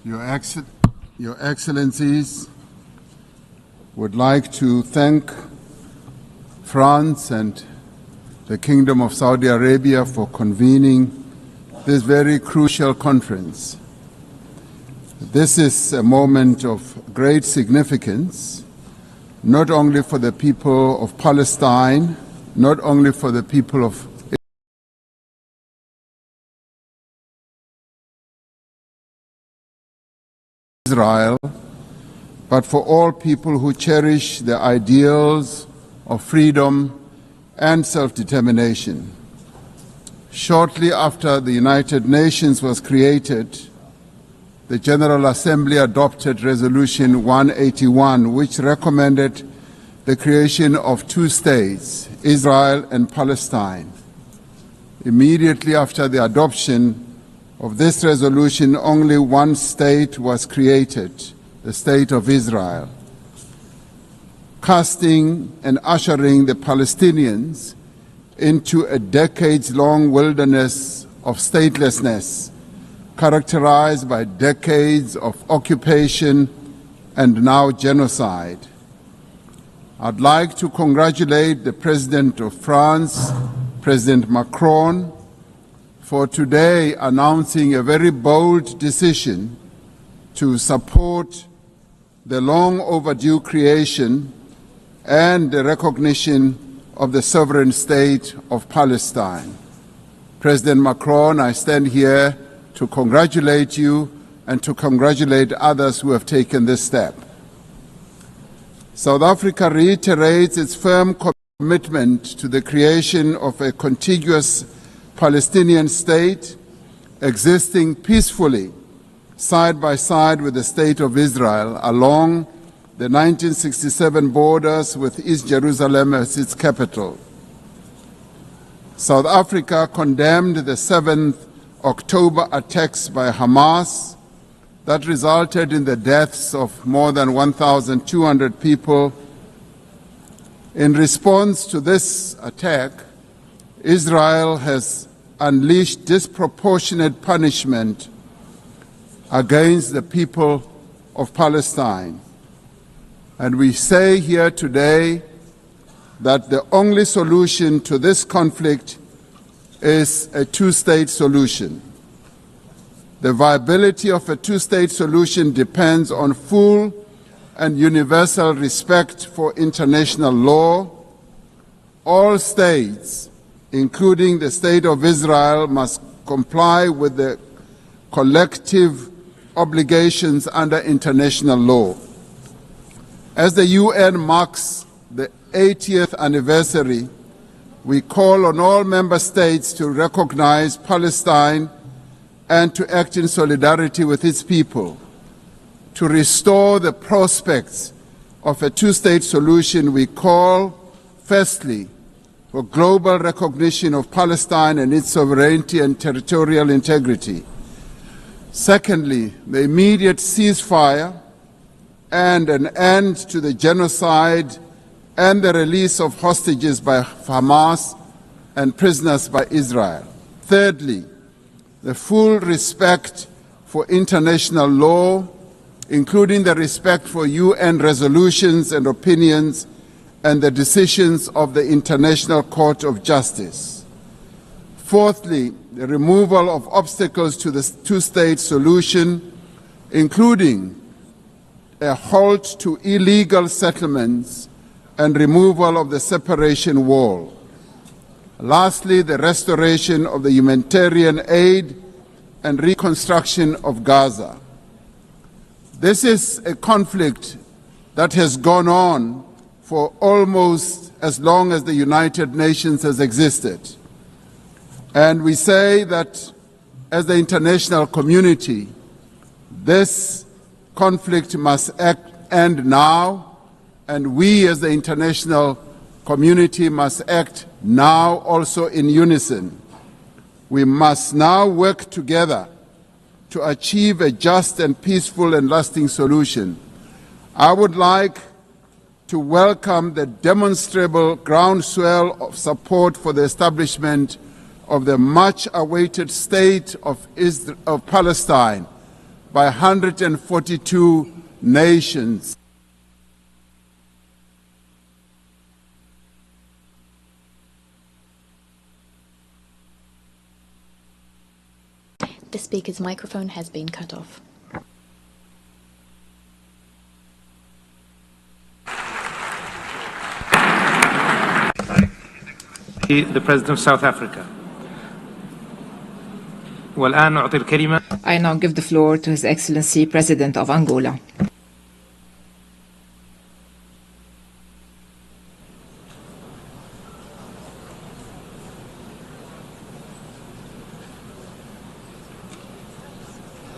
Your Excellencies, would like to thank France and the Kingdom of Saudi Arabia for convening this very crucial conference. This is a moment of great significance, not only for the people of Palestine, not only for the people of Israel, but for all people who cherish the ideals of freedom and self-determination. Shortly after the United Nations was created, the General Assembly adopted Resolution 181, which recommended the creation of two states, Israel and Palestine. Immediately after the adoption of this resolution, only one state was created, the State of Israel, casting and ushering the Palestinians into a decades-long wilderness of statelessness, characterized by decades of occupation and now genocide. I'd like to congratulate the President of France, President Macron, for today announcing a very bold decision to support the long overdue creation and the recognition of the sovereign state of Palestine. President Macron, I stand here to congratulate you and to congratulate others who have taken this step. South Africa reiterates its firm commitment to the creation of a contiguous Palestinian state existing peacefully side by side with the State of Israel along the 1967 borders with East Jerusalem as its capital. South Africa condemned the 7th October attacks by Hamas that resulted in the deaths of more than 1,200 people. In response to this attack, Israel has unleashed disproportionate punishment against the people of Palestine. And we say here today that the only solution to this conflict is a two-state solution. The viability of a two-state solution depends on full and universal respect for international law. All states, including the State of Israel, must comply with the collective obligations under international law. As the UN marks the 80th anniversary, we call on all member states to recognize Palestine and to act in solidarity with its people. To restore the prospects of a two-state solution, we call, firstly, for global recognition of Palestine and its sovereignty and territorial integrity. Secondly, the immediate ceasefire and an end to the genocide and the release of hostages by Hamas and prisoners by Israel. Thirdly, the full respect for international law, including the respect for UN resolutions and opinions and the decisions of the International Court of Justice. Fourthly, the removal of obstacles to the two-state solution, including a halt to illegal settlements and removal of the separation wall. Lastly, the restoration of the humanitarian aid and reconstruction of Gaza. This is a conflict that has gone on for almost as long as the United Nations has existed. And we say that as the international community, this conflict must end now, and we as the international community must act now also in unison. We must now work together to achieve a just and peaceful and lasting solution. I would like to welcome the demonstrable groundswell of support for the establishment of the much-awaited state of Palestine by 142 nations. The speaker's microphone has been cut off. The President of South Africa. والآن أعطي الكلمة. I now give the floor to His Excellency President of Angola.